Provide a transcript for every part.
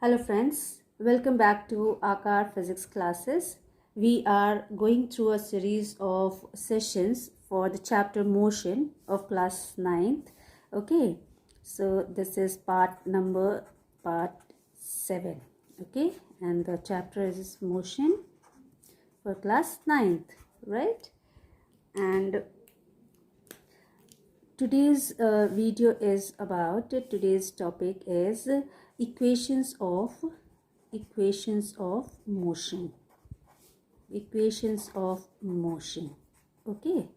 Hello friends, welcome back to Akar Physics classes. We are going through a series of sessions for the chapter motion of class 9th. Okay, so this is part 7. Okay, and the chapter is motion for class 9th, right? And today's today's topic is equations of motion. Okay,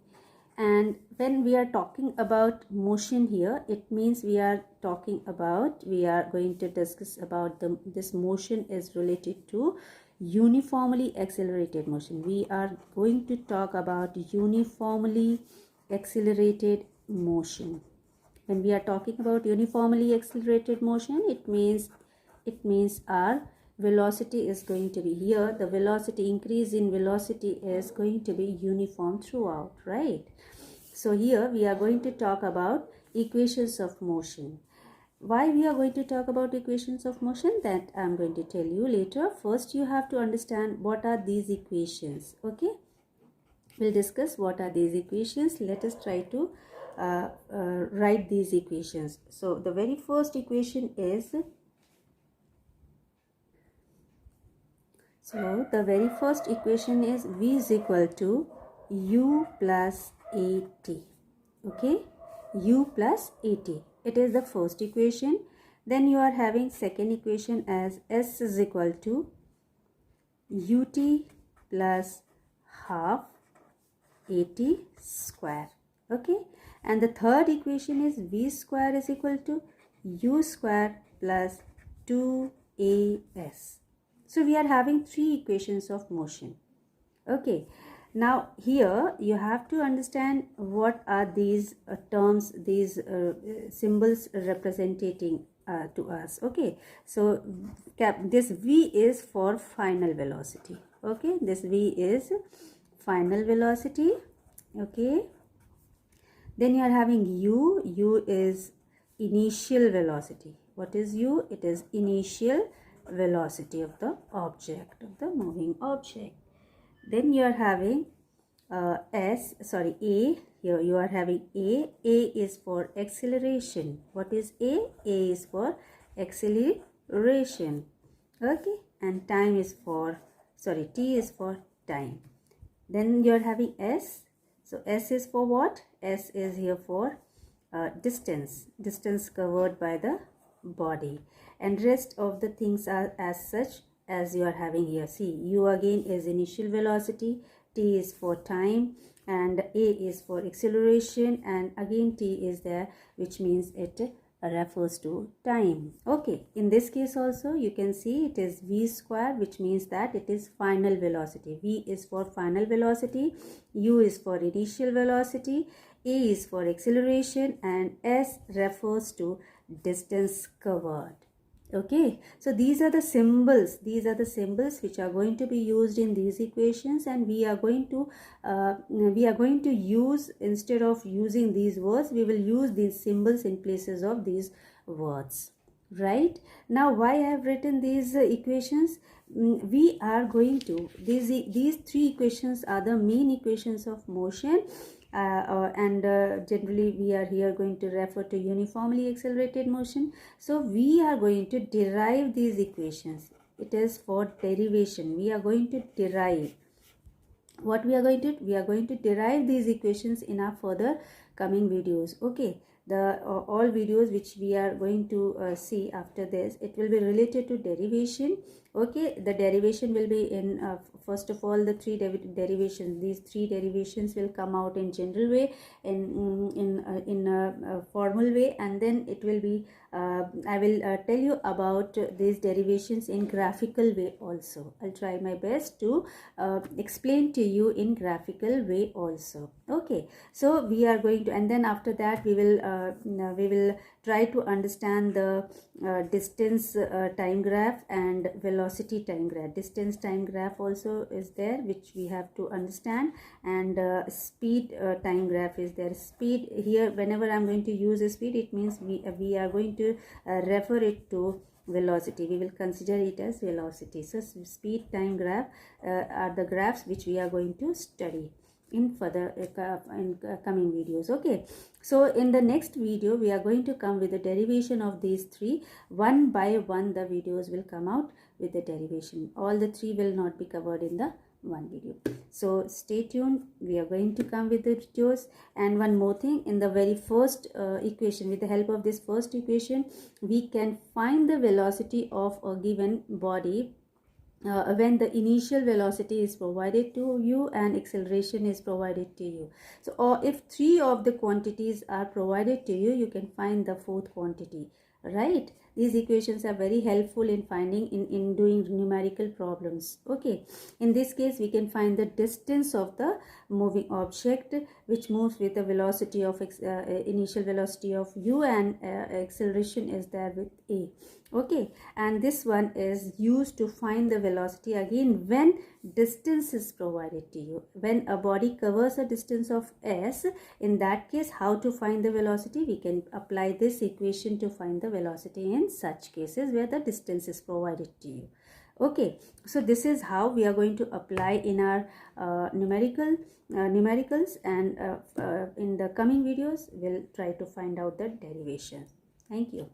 and when we are talking about motion here, it means we are going to discuss about this motion is related to uniformly accelerated motion. We are going to talk about uniformly accelerated motion. When we are talking about uniformly accelerated motion, it means our velocity is going to be here. The velocity increase in velocity is going to be uniform throughout, right? So here we are going to talk about equations of motion. Why we are going to talk about equations of motion, that I am going to tell you later. First you have to understand what are these equations. Okay, we'll discuss what are these equations. Let us try to write these equations. So the very first equation is V is equal to U plus AT. Okay, U plus AT. It is the first equation. Then you are having second equation as S is equal to UT plus half AT square. Okay, and the third equation is V square is equal to U square plus 2AS. So we are having three equations of motion. Okay, now here you have to understand what are these terms, these symbols representing to us. Okay, so this V is for final velocity. Okay, this V is final velocity. Okay, then you are having U is initial velocity. What is U? It is initial velocity of the object, of the moving object. Then you are having A. Here you are having A. A is for acceleration. What is A? A is for acceleration. Okay, and time is for, T is for time. Then you are having S. So S is for what? S is here for distance covered by the body, and rest of the things are as such as you are having here. See, U again is initial velocity, T is for time, and A is for acceleration, and again T is there, which means it refers to time. Okay, in this case also you can see it is V square, which means that it is final velocity. V is for final velocity, U is for initial velocity, A is for acceleration, and S refers to distance covered. Okay, so these are the symbols which are going to be used in these equations, and we are going to use, instead of using these words, we will use these symbols in places of these words. Right, now why I have written these equations? We are going to, these three equations are the main equations of motion. Generally we are here going to refer to uniformly accelerated motion. So we are going to derive these equations. It is for derivation. We are going to derive. What we are going to derive these equations in our further coming videos. Okay, the all videos which we are going to see after this, it will be related to derivation. Okay, the derivation will be in first of all the three derivations. These three derivations will come out in general way, in a formal way, and then it will be I will tell you about these derivations in graphical way also. I'll try my best to explain to you in graphical way also. Okay, so we are going to, and then after that we will try to understand the distance time graph and velocity time graph. Distance time graph also is there, which we have to understand, and speed time graph is there. Speed, here whenever I'm going to use a speed, it means we are going to refer it to velocity. We will consider it as velocity. So speed time graph are the graphs which we are going to study in further coming videos. Okay, so in the next video we are going to come with the derivation of these three. One by one the videos will come out with the derivation. All the three will not be covered in the one video. So stay tuned, we are going to come with the videos. And one more thing, in the very first equation, with the help of this first equation, we can find the velocity of a given body when the initial velocity is provided to you and acceleration is provided to you. So or if three of the quantities are provided to you, you can find the fourth quantity, right? These equations are very helpful in finding in doing numerical problems. Okay, in this case we can find the distance of the moving object which moves with the velocity of initial velocity of u, and acceleration is there with a. Okay, and this one is used to find the velocity again when distance is provided to you. When a body covers a distance of s, in that case how to find the velocity? We can apply this equation to find the velocity in such cases where the distance is provided to you. Okay, so this is how we are going to apply in our numericals, and in the coming videos we'll try to find out the derivations. Thank you.